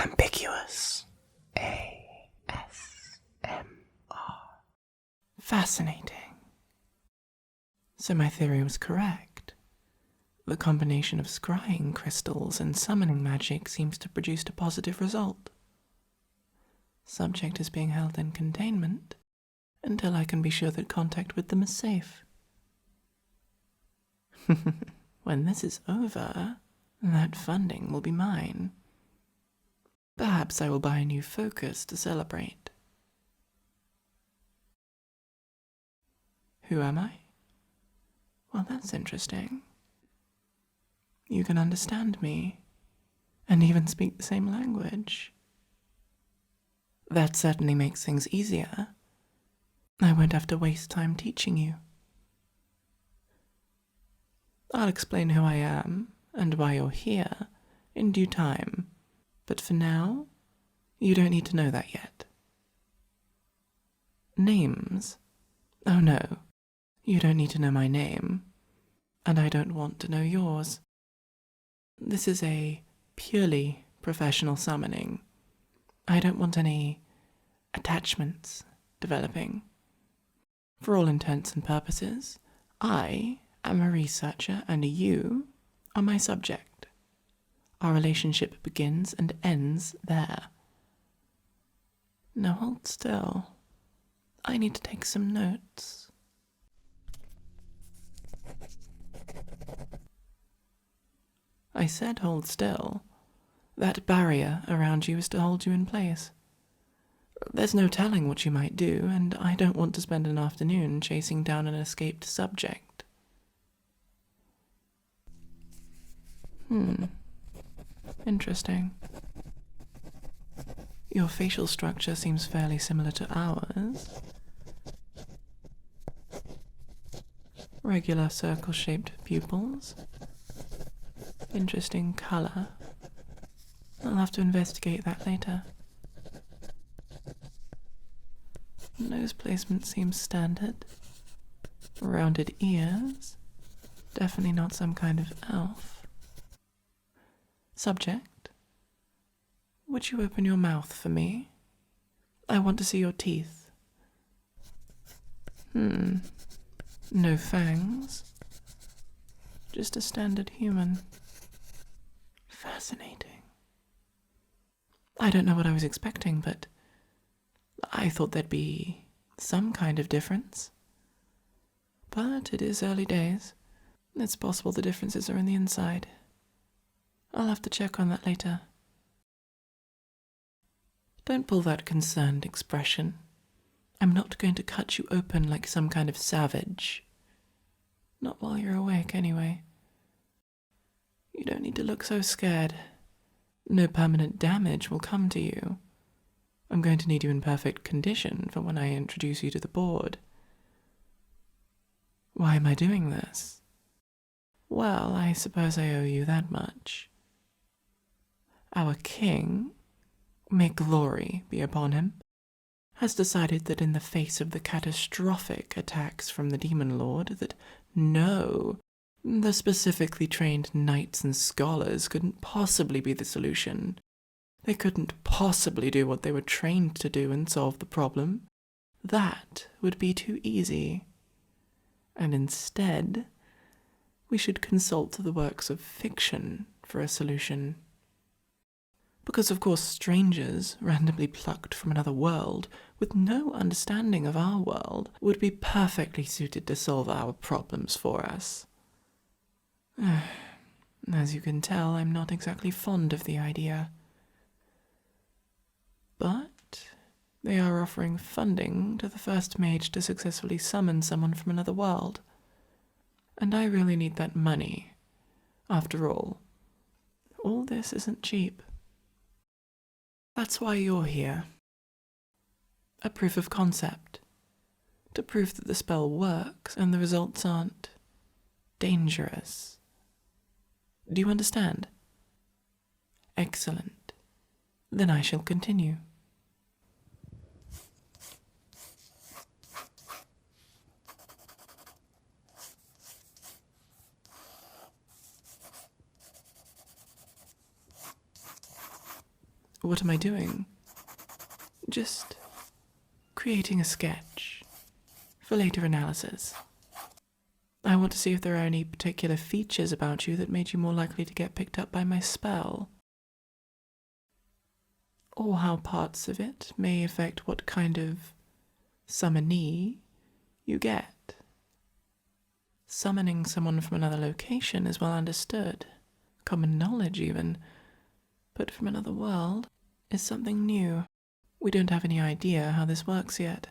ambiguous. ASMR. Fascinating. So my theory was correct. The combination of scrying crystals and summoning magic seems to produce a positive result. Subject is being held in containment until I can be sure that contact with them is safe. When this is over, that funding will be mine. Perhaps I will buy a new focus to celebrate. Who am I? Well, that's interesting. You can understand me, and even speak the same language. That certainly makes things easier. I won't have to waste time teaching you. I'll explain who I am and why you're here in due time, but for now, you don't need to know that yet. Names? Oh no, you don't need to know my name, and I don't want to know yours. This is a purely professional summoning. I don't want any attachments developing. For all intents and purposes, I am a researcher and you are my subject. Our relationship begins and ends there. Now hold still. I need to take some notes. I said hold still. That barrier around you is to hold you in place. There's no telling what you might do, and I don't want to spend an afternoon chasing down an escaped subject. Interesting. Your facial structure seems fairly similar to ours. Regular circle-shaped pupils. Interesting color. I'll have to investigate that later. Nose placement seems standard. Rounded ears. Definitely not some kind of elf. Subject, would you open your mouth for me? I want to see your teeth. No fangs. Just a standard human. Fascinating. I don't know what I was expecting, but I thought there'd be some kind of difference. But it is early days. It's possible the differences are in the inside. I'll have to check on that later. Don't pull that concerned expression. I'm not going to cut you open like some kind of savage. Not while you're awake, anyway. You don't need to look so scared. No permanent damage will come to you. I'm going to need you in perfect condition for when I introduce you to the board. Why am I doing this? Well, I suppose I owe you that much. Our king, may glory be upon him, has decided that in the face of the catastrophic attacks from the Demon Lord that no, the specifically trained knights and scholars couldn't possibly be the solution. They couldn't possibly do what they were trained to do and solve the problem. That would be too easy. And instead, we should consult the works of fiction for a solution. Because of course strangers, randomly plucked from another world, with no understanding of our world, would be perfectly suited to solve our problems for us. As you can tell, I'm not exactly fond of the idea. But they are offering funding to the first mage to successfully summon someone from another world. And I really need that money. After all this isn't cheap. That's why you're here. A proof of concept. To prove that the spell works and the results aren't dangerous. Do you understand? Excellent. Then I shall continue. What am I doing? Just creating a sketch for later analysis. I want to see if there are any particular features about you that made you more likely to get picked up by my spell, or how parts of it may affect what kind of summonee you get. Summoning someone from another location is well understood, common knowledge even, but from another world is something new. We don't have any idea how this works yet.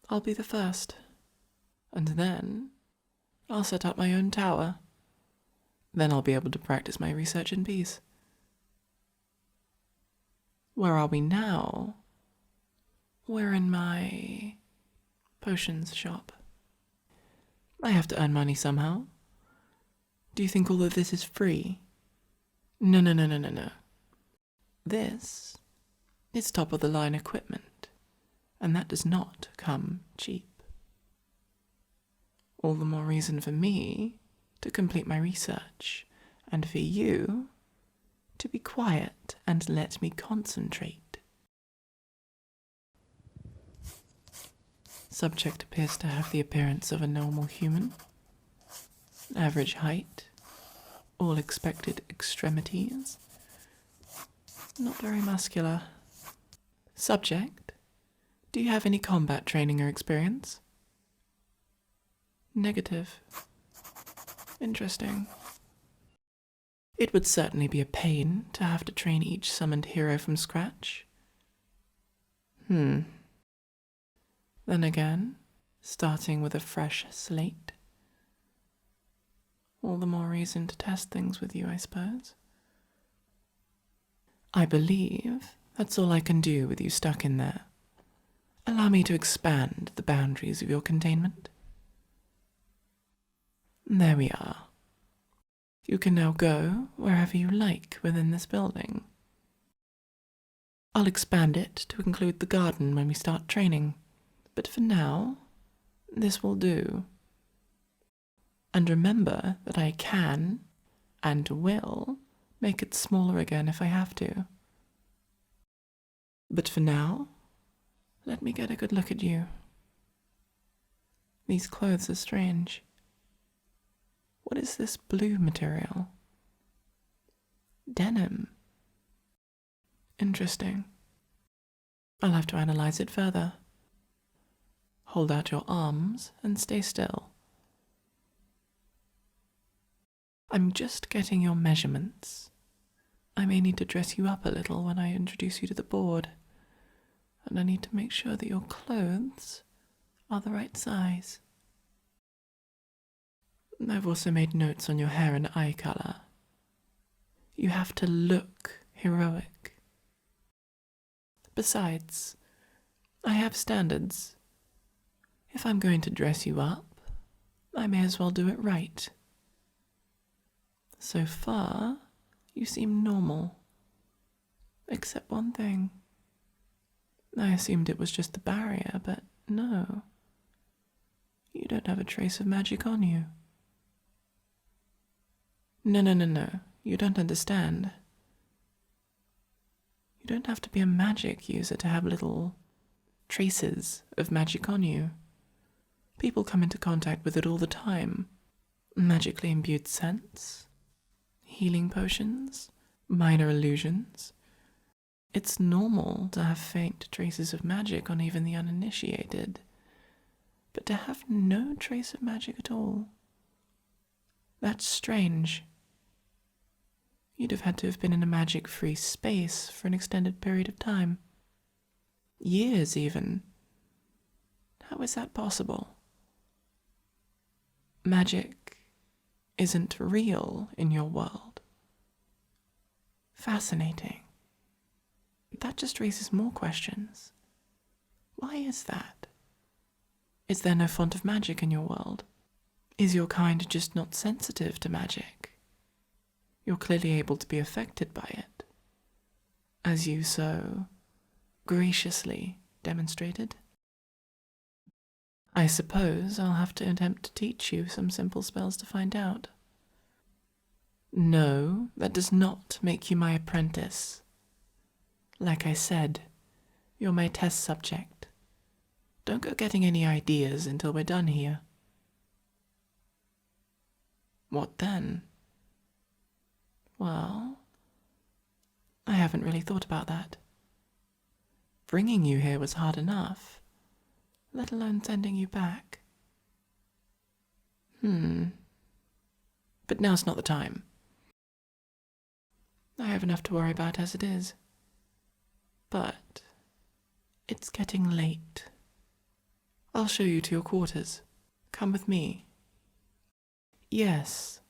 I'll be the first, and then I'll set up my own tower. Then I'll be able to practice my research in peace. Where are we now? We're in my potions shop. I have to earn money somehow. Do you think all of this is free? No. This is top-of-the-line equipment, and that does not come cheap. All the more reason for me to complete my research, and for you to be quiet and let me concentrate. Subject appears to have the appearance of a normal human. Average height, all expected extremities. Not very muscular. Subject, do you have any combat training or experience? Negative. Interesting. It would certainly be a pain to have to train each summoned hero from scratch. Then again, starting with a fresh slate. All the more reason to test things with you, I suppose. I believe that's all I can do with you stuck in there. Allow me to expand the boundaries of your containment. There we are. You can now go wherever you like within this building. I'll expand it to include the garden when we start training, but for now, this will do. And remember that I can, and will, make it smaller again if I have to. But for now, let me get a good look at you. These clothes are strange. What is this blue material? Denim. Interesting. I'll have to analyze it further. Hold out your arms and stay still. I'm just getting your measurements. I may need to dress you up a little when I introduce you to the board, and I need to make sure that your clothes are the right size. I've also made notes on your hair and eye color. You have to look heroic. Besides, I have standards. If I'm going to dress you up, I may as well do it right. So far, you seem normal. Except one thing. I assumed it was just the barrier, but no. You don't have a trace of magic on you. No. You don't understand. You don't have to be a magic user to have little traces of magic on you. People come into contact with it all the time. Magically imbued scents, healing potions, minor illusions. It's normal to have faint traces of magic on even the uninitiated, but to have no trace of magic at all, that's strange. You'd have had to have been in a magic-free space for an extended period of time. Years, even. How is that possible? Magic isn't real in your world. Fascinating. That just raises more questions. Why is that? Is there no font of magic in your world? Is your kind just not sensitive to magic? You're clearly able to be affected by it, as you so graciously demonstrated. I suppose I'll have to attempt to teach you some simple spells to find out. No, that does not make you my apprentice. Like I said, you're my test subject. Don't go getting any ideas until we're done here. What then? Well, I haven't really thought about that. Bringing you here was hard enough, let alone sending you back. But now's not the time. I have enough to worry about as it is. But it's getting late. I'll show you to your quarters. Come with me. Yes,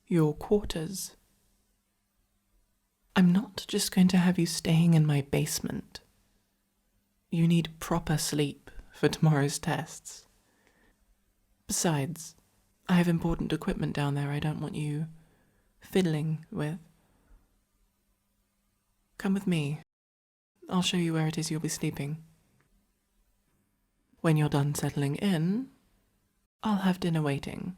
your quarters. I'm not just going to have you staying in my basement. You need proper sleep for tomorrow's tests. Besides, I have important equipment down there I don't want you fiddling with. Come with me. I'll show you where it is you'll be sleeping. When you're done settling in, I'll have dinner waiting.